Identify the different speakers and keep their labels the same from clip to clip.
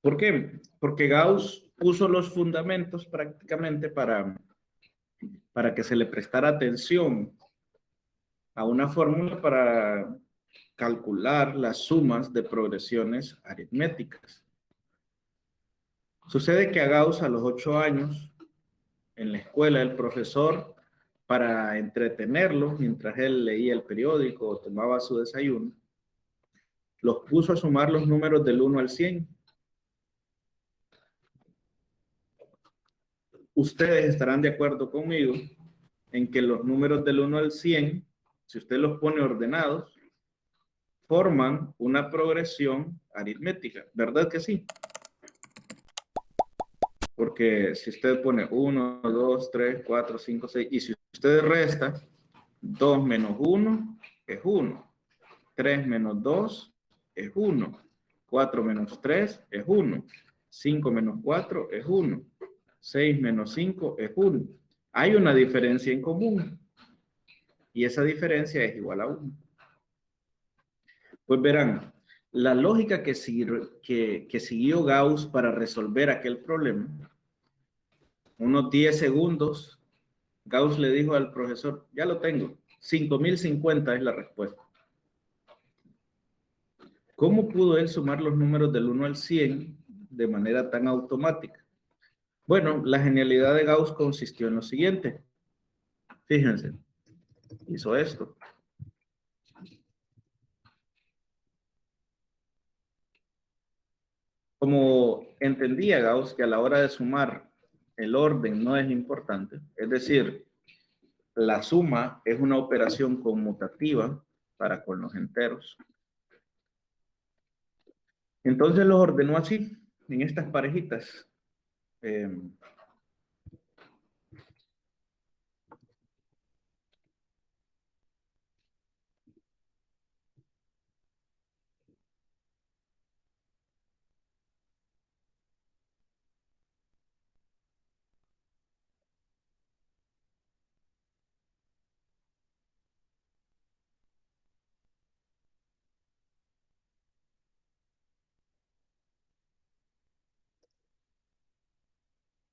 Speaker 1: ¿Por qué? Porque Gauss puso los fundamentos prácticamente para que se le prestara atención a una fórmula para calcular las sumas de progresiones aritméticas. Sucede que a Gauss a los 8 años, en la escuela, el profesor, para entretenerlo, mientras él leía el periódico o tomaba su desayuno, los puso a sumar los números del 1 al 100. Ustedes estarán de acuerdo conmigo en que los números del 1 al 100, si usted los pone ordenados, forman una progresión aritmética, ¿verdad que sí? Porque si usted pone 1, 2, 3, 4, 5, 6, y si usted resta, 2 menos 1 es 1, 3 menos 2 es 1, 4 menos 3 es 1, 5 menos 4 es 1, 6 menos 5 es 1. Hay una diferencia en común, y esa diferencia es igual a 1. Pues verán, la lógica que siguió Gauss para resolver aquel problema, unos 10 segundos, Gauss le dijo al profesor, ya lo tengo, 5050 es la respuesta. ¿Cómo pudo él sumar los números del 1 al 100 de manera tan automática? Bueno, la genialidad de Gauss consistió en lo siguiente. Fíjense, hizo esto. Como entendía Gauss que a la hora de sumar el orden no es importante, es decir, la suma es una operación conmutativa para con los enteros. Entonces los ordenó así, en estas parejitas.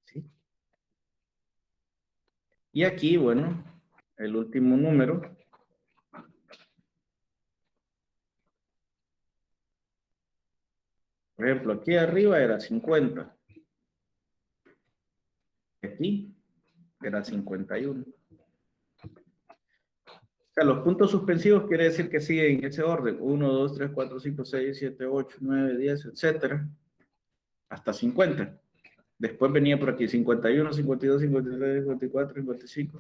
Speaker 1: ¿Sí? Y aquí, bueno, el último número. Por ejemplo, aquí arriba era 50. Aquí era 51. O sea, los puntos suspensivos quiere decir que siguen en ese orden. 1, 2, 3, 4, 5, 6, 7, 8, 9, 10, etcétera. Hasta 50. Después venía por aquí 51, 52, 53, 54, 55.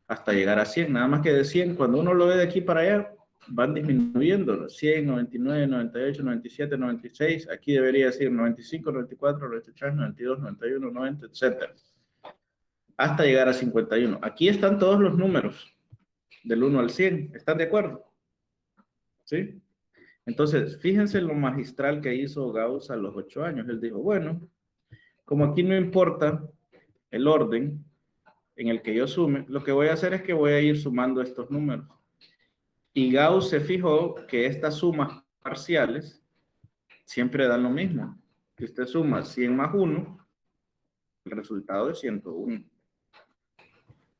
Speaker 1: Hasta llegar a 100. Nada más que de 100, cuando uno lo ve de aquí para allá, van disminuyendo. 100, 99, 98, 97, 96. Aquí debería decir 95, 94, 93, 92, 91, 90, etcétera. Hasta llegar a 51. Aquí están todos los números del 1 al 100. ¿Están de acuerdo? ¿Sí? Entonces, fíjense lo magistral que hizo Gauss a los 8 años. Él dijo, bueno, como aquí no importa el orden en el que yo sume, lo que voy a hacer es que voy a ir sumando estos números. Y Gauss se fijó que estas sumas parciales siempre dan lo mismo. Si usted suma 100 más 1, el resultado es 101.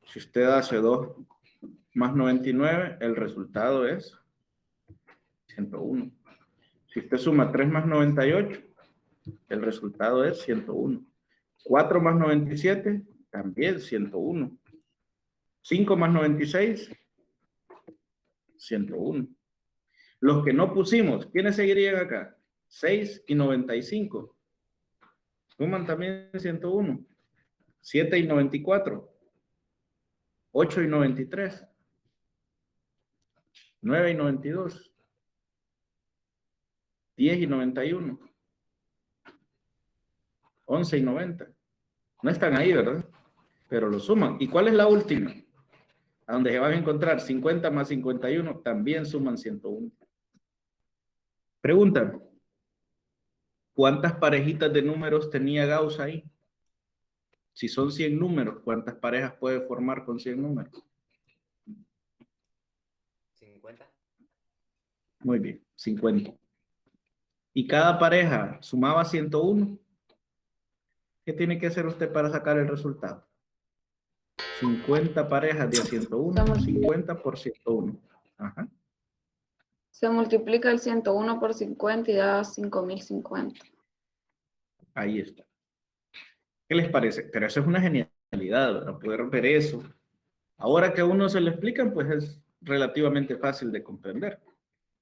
Speaker 1: Si usted hace 2 más 99, el resultado es 101. Si usted suma 3 más 98, el resultado es 101. 4 más 97, también 101. 5 más 96, 101. Los que no pusimos, ¿quiénes seguirían acá? 6 y 95. Suman también 101. 7 y 94. 8 y 93. 9 y 92. 10 y 91. 11 y 90. No están ahí, ¿verdad? Pero lo suman. ¿Y cuál es la última? A donde se van a encontrar 50 más 51, también suman 101. Pregunta, ¿cuántas parejitas de números tenía Gauss ahí? Si son 100 números, ¿cuántas parejas puede formar con 100 números?
Speaker 2: 50.
Speaker 1: Muy bien, 50. y cada pareja sumaba 101, ¿qué tiene que hacer usted para sacar el resultado? 50 parejas de a 101, 50 por 101. Ajá.
Speaker 2: Se multiplica el 101 por 50 y da 5050.
Speaker 1: Ahí está. ¿Qué les parece? Pero eso es una genialidad, ¿verdad? Poder ver eso. Ahora que a uno se le explican, pues es relativamente fácil de comprender.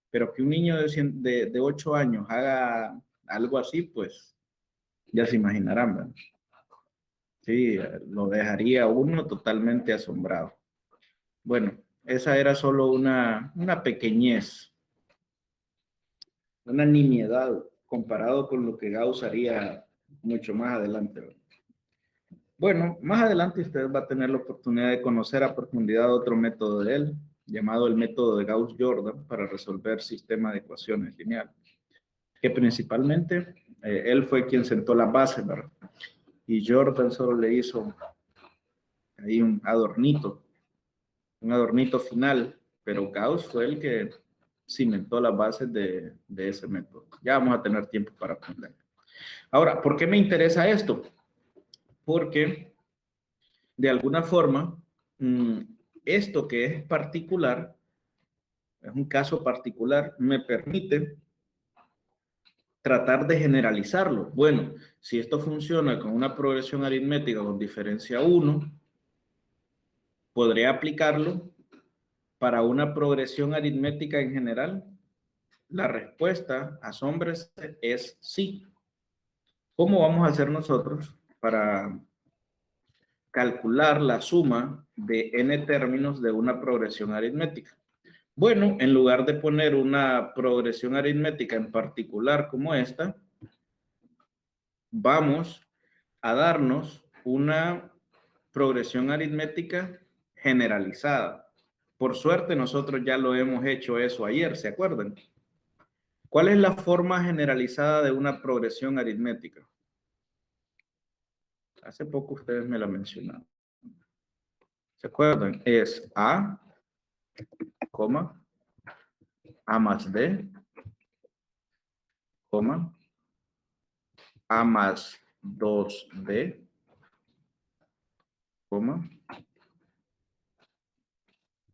Speaker 1: Pero que un niño de 8 años haga algo así, pues ya se imaginarán, ¿verdad? Sí, lo dejaría uno totalmente asombrado. Bueno, esa era solo una pequeñez, una nimiedad comparado con lo que Gauss haría mucho más adelante, ¿verdad? Bueno, más adelante usted va a tener la oportunidad de conocer a profundidad otro método de él, llamado el método de Gauss-Jordan, para resolver sistemas de ecuaciones lineales, que principalmente él fue quien sentó la base, ¿verdad? Y Jordan solo le hizo ahí un adornito final, pero Gauss fue el que cimentó las bases de ese método. Ya vamos a tener tiempo para aprender. Ahora, ¿por qué me interesa esto? Porque de alguna forma, esto que es particular, es un caso particular, me permite tratar de generalizarlo. Bueno, si esto funciona con una progresión aritmética con diferencia 1, podré aplicarlo para una progresión aritmética en general. La respuesta, asómbrese, es sí. ¿Cómo vamos a hacer nosotros para calcular la suma de n términos de una progresión aritmética? Bueno, en lugar de poner una progresión aritmética en particular como esta, vamos a darnos una progresión aritmética generalizada. Por suerte, nosotros ya lo hemos hecho eso ayer, ¿se acuerdan? ¿Cuál es la forma generalizada de una progresión aritmética? Hace poco ustedes me la mencionaron. ¿Se acuerdan? Es A, A más D, A más 2D,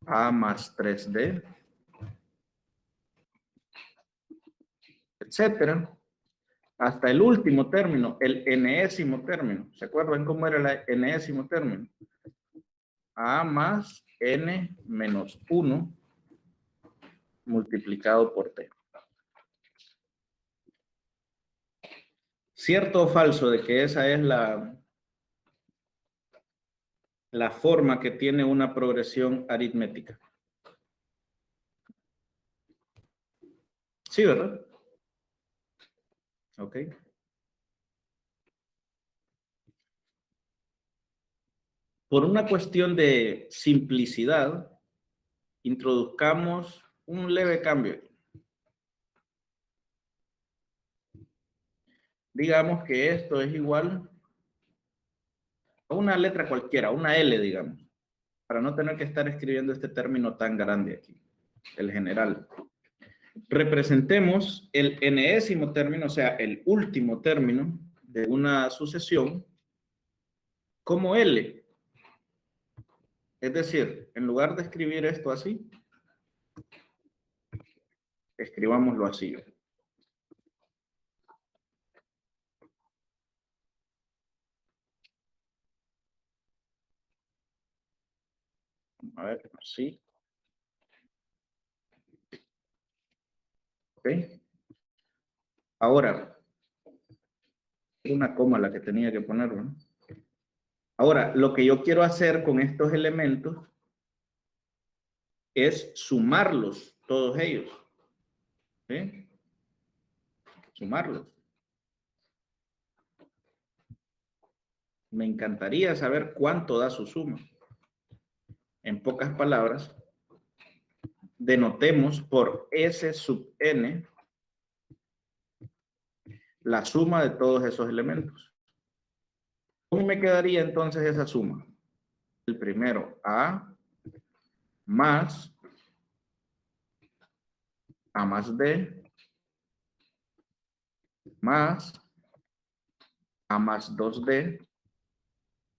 Speaker 1: A más 3D, etcétera, hasta el último término, el enésimo término. ¿Se acuerdan cómo era el enésimo término? A más n menos 1 multiplicado por t. ¿Cierto o falso de que esa es la forma que tiene una progresión aritmética? Sí, ¿verdad? Ok. Por una cuestión de simplicidad, introduzcamos un leve cambio. Digamos que esto es igual a una letra cualquiera, una L, digamos, para no tener que estar escribiendo este término tan grande aquí, el general. Representemos el enésimo término, o sea, el último término de una sucesión como L. Es decir, en lugar de escribir esto así, escribámoslo así. A ver, así. ¿Ok? Ahora, una coma la que tenía que poner, ¿no? Ahora, lo que yo quiero hacer con estos elementos es sumarlos, todos ellos. ¿Sí? Sumarlos. Me encantaría saber cuánto da su suma. En pocas palabras, denotemos por S sub n la suma de todos esos elementos. ¿Cómo me quedaría entonces esa suma? El primero, A más A más D más A más 2D.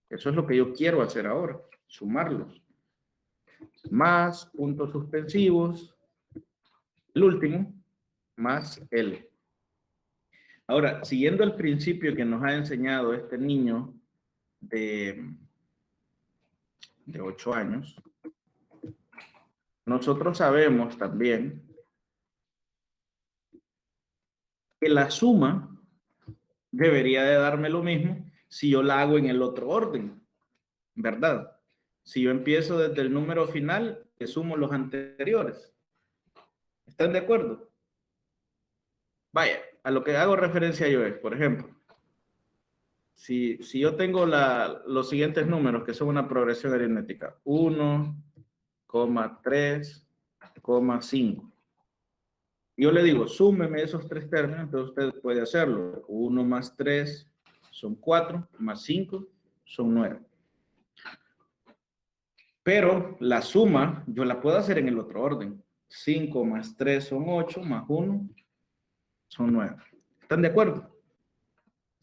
Speaker 1: Eso es lo que yo quiero hacer ahora, sumarlos. Más puntos suspensivos, el último, más L. Ahora, siguiendo el principio que nos ha enseñado este niño de 8 años, nosotros sabemos también que la suma debería de darme lo mismo si yo la hago en el otro orden, ¿verdad? Si yo empiezo desde el número final, que sumo los anteriores. ¿Están de acuerdo? Vaya, a lo que hago referencia yo es, por ejemplo, si yo tengo los siguientes números, que son una progresión aritmética, 1,3,5. Yo le digo, súmeme esos tres términos, entonces usted puede hacerlo. 1 más 3 son 4, más 5 son 9. Pero la suma yo la puedo hacer en el otro orden. 5 más 3 son 8, más 1 son 9. ¿Están de acuerdo?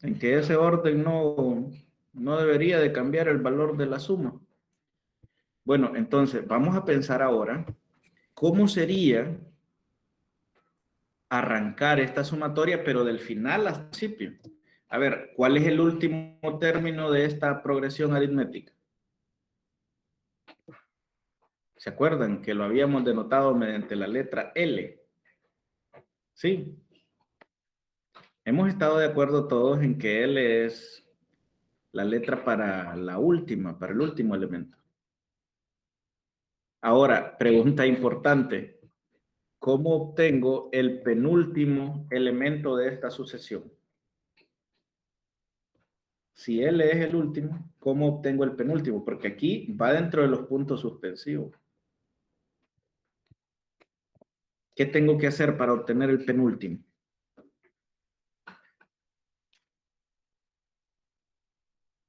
Speaker 1: En que ese orden no debería de cambiar el valor de la suma. Bueno, entonces vamos a pensar ahora cómo sería arrancar esta sumatoria, pero del final al principio. A ver, ¿cuál es el último término de esta progresión aritmética? ¿Se acuerdan que lo habíamos denotado mediante la letra L? Sí. Hemos estado de acuerdo todos en que L es la letra para la última, para el último elemento. Ahora, pregunta importante. ¿Cómo obtengo el penúltimo elemento de esta sucesión? Si L es el último, ¿cómo obtengo el penúltimo? Porque aquí va dentro de los puntos suspensivos. ¿Qué tengo que hacer para obtener el penúltimo?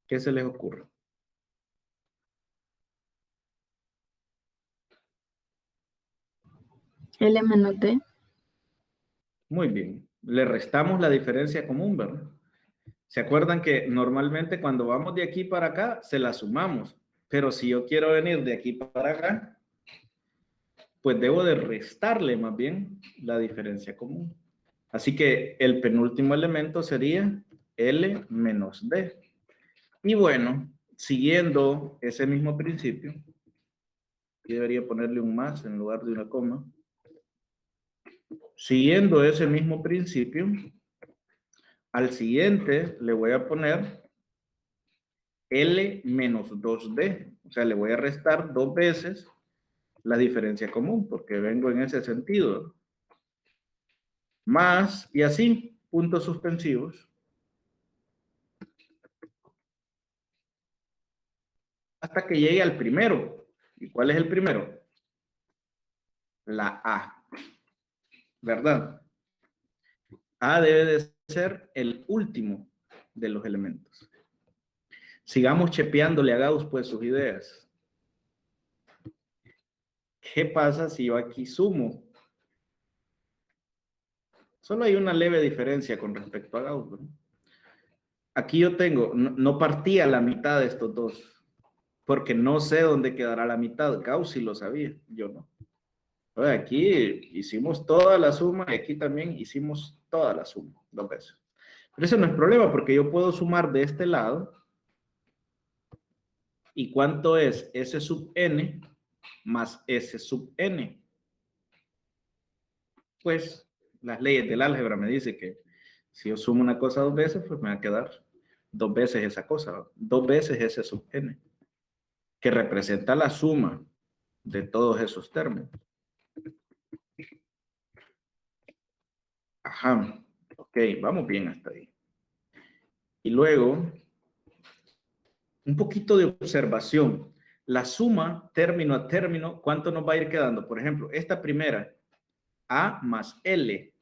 Speaker 1: ¿Qué se les ocurre?
Speaker 3: L menos D.
Speaker 1: Muy bien. Le restamos la diferencia común, ¿verdad? ¿Se acuerdan que normalmente cuando vamos de aquí para acá, se la sumamos? Pero si yo quiero venir de aquí para acá, pues debo de restarle más bien la diferencia común. Así que el penúltimo elemento sería L menos D. Y bueno, siguiendo ese mismo principio, aquí debería ponerle un más en lugar de una coma. Siguiendo ese mismo principio, al siguiente le voy a poner L menos 2D. O sea, le voy a restar 2 veces la diferencia común, porque vengo en ese sentido. Más, y así, puntos suspensivos. Hasta que llegue al primero. ¿Y cuál es el primero? La A. ¿Verdad? A debe de ser el último de los elementos. Sigamos chepeándole a Gauss pues sus ideas. ¿Qué pasa si yo aquí sumo? Solo hay una leve diferencia con respecto a Gauss, ¿no? Aquí yo tengo, no partía la mitad de estos dos, porque no sé dónde quedará la mitad. Gauss sí lo sabía, yo no. Aquí hicimos toda la suma y aquí también hicimos toda la suma, 2 veces. Pero eso no es problema, porque yo puedo sumar de este lado. ¿Y cuánto es S sub n más S sub n? Pues las leyes del álgebra me dicen que si yo sumo una cosa 2 veces, pues me va a quedar 2 veces esa cosa, 2 veces S sub n, que representa la suma de todos esos términos. Ajá, ok, vamos bien hasta ahí. Y luego, un poquito de observación. La suma, término a término, ¿cuánto nos va a ir quedando? Por ejemplo, esta primera, A más L.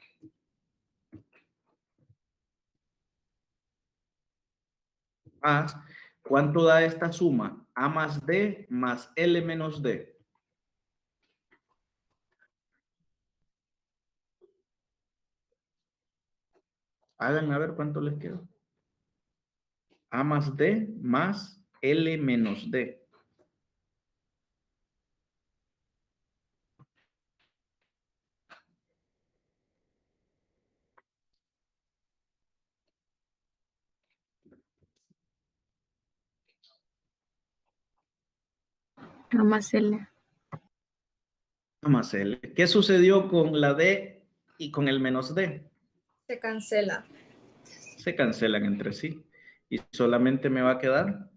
Speaker 1: Más, ¿cuánto da esta suma? A más D más L menos D. Hagan a ver cuánto les queda. A más D más L menos D.
Speaker 3: A más L.
Speaker 1: A más L. ¿Qué sucedió con la D y con el menos D?
Speaker 4: Se cancela.
Speaker 1: Se cancelan entre sí. Y solamente me va a quedar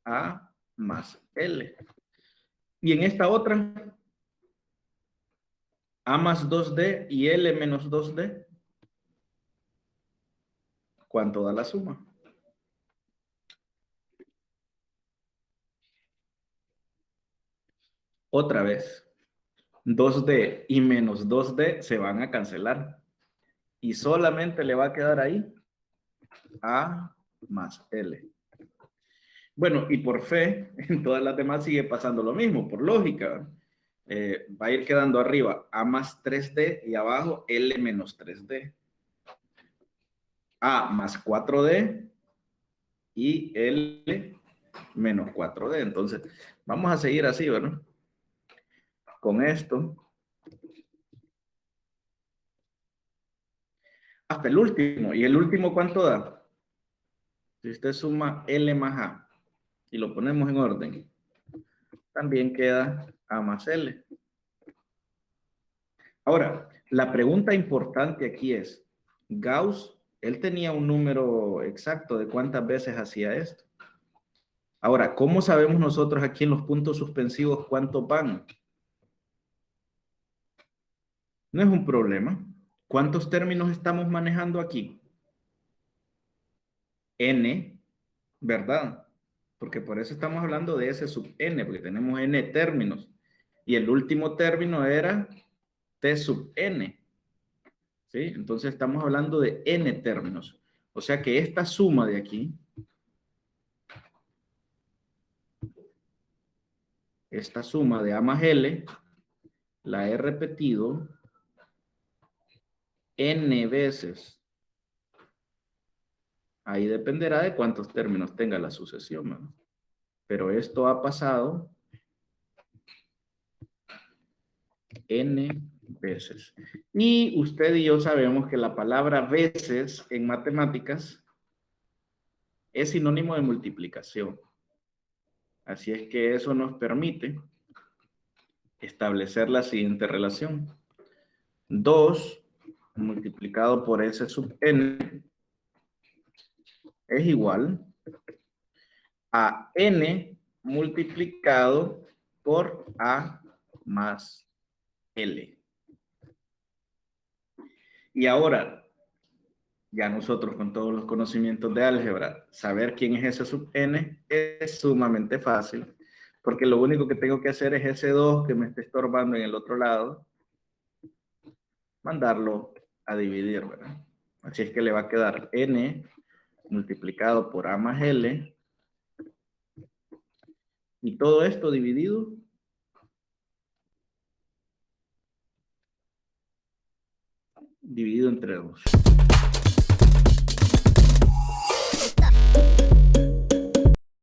Speaker 1: A más L. Y en esta otra, A más 2D y L menos 2D. ¿Cuánto da la suma? Otra vez, 2D y menos 2D se van a cancelar. Y solamente le va a quedar ahí A más L. Bueno, y por fe, en todas las demás sigue pasando lo mismo, por lógica. Va a ir quedando arriba A más 3D y abajo L menos 3D. A más 4D y L menos 4D. Entonces, vamos a seguir así, ¿verdad? Con esto. Hasta el último. ¿Y el último cuánto da? Si usted suma L más A y lo ponemos en orden, también queda A más L. Ahora, la pregunta importante aquí es, Gauss, él tenía un número exacto de cuántas veces hacía esto. Ahora, ¿cómo sabemos nosotros aquí en los puntos suspensivos cuántos van? No es un problema. ¿Cuántos términos estamos manejando aquí? N, ¿verdad? Porque por eso estamos hablando de S sub N, porque tenemos N términos. Y el último término era T sub N. ¿Sí? Entonces estamos hablando de N términos. O sea que esta suma de aquí, esta suma de A más L, la he repetido N veces. Ahí dependerá de cuántos términos tenga la sucesión, ¿no? Pero esto ha pasado N veces. Y usted y yo sabemos que la palabra veces en matemáticas es sinónimo de multiplicación. Así es que eso nos permite establecer la siguiente relación. 2 multiplicado por S sub N es igual a N multiplicado por A más L. Y ahora, ya nosotros con todos los conocimientos de álgebra, saber quién es S sub N es sumamente fácil, porque lo único que tengo que hacer es ese 2 que me está estorbando en el otro lado, mandarlo a dividir, ¿verdad? Así es que le va a quedar N multiplicado por A más L, y todo esto dividido entre 2.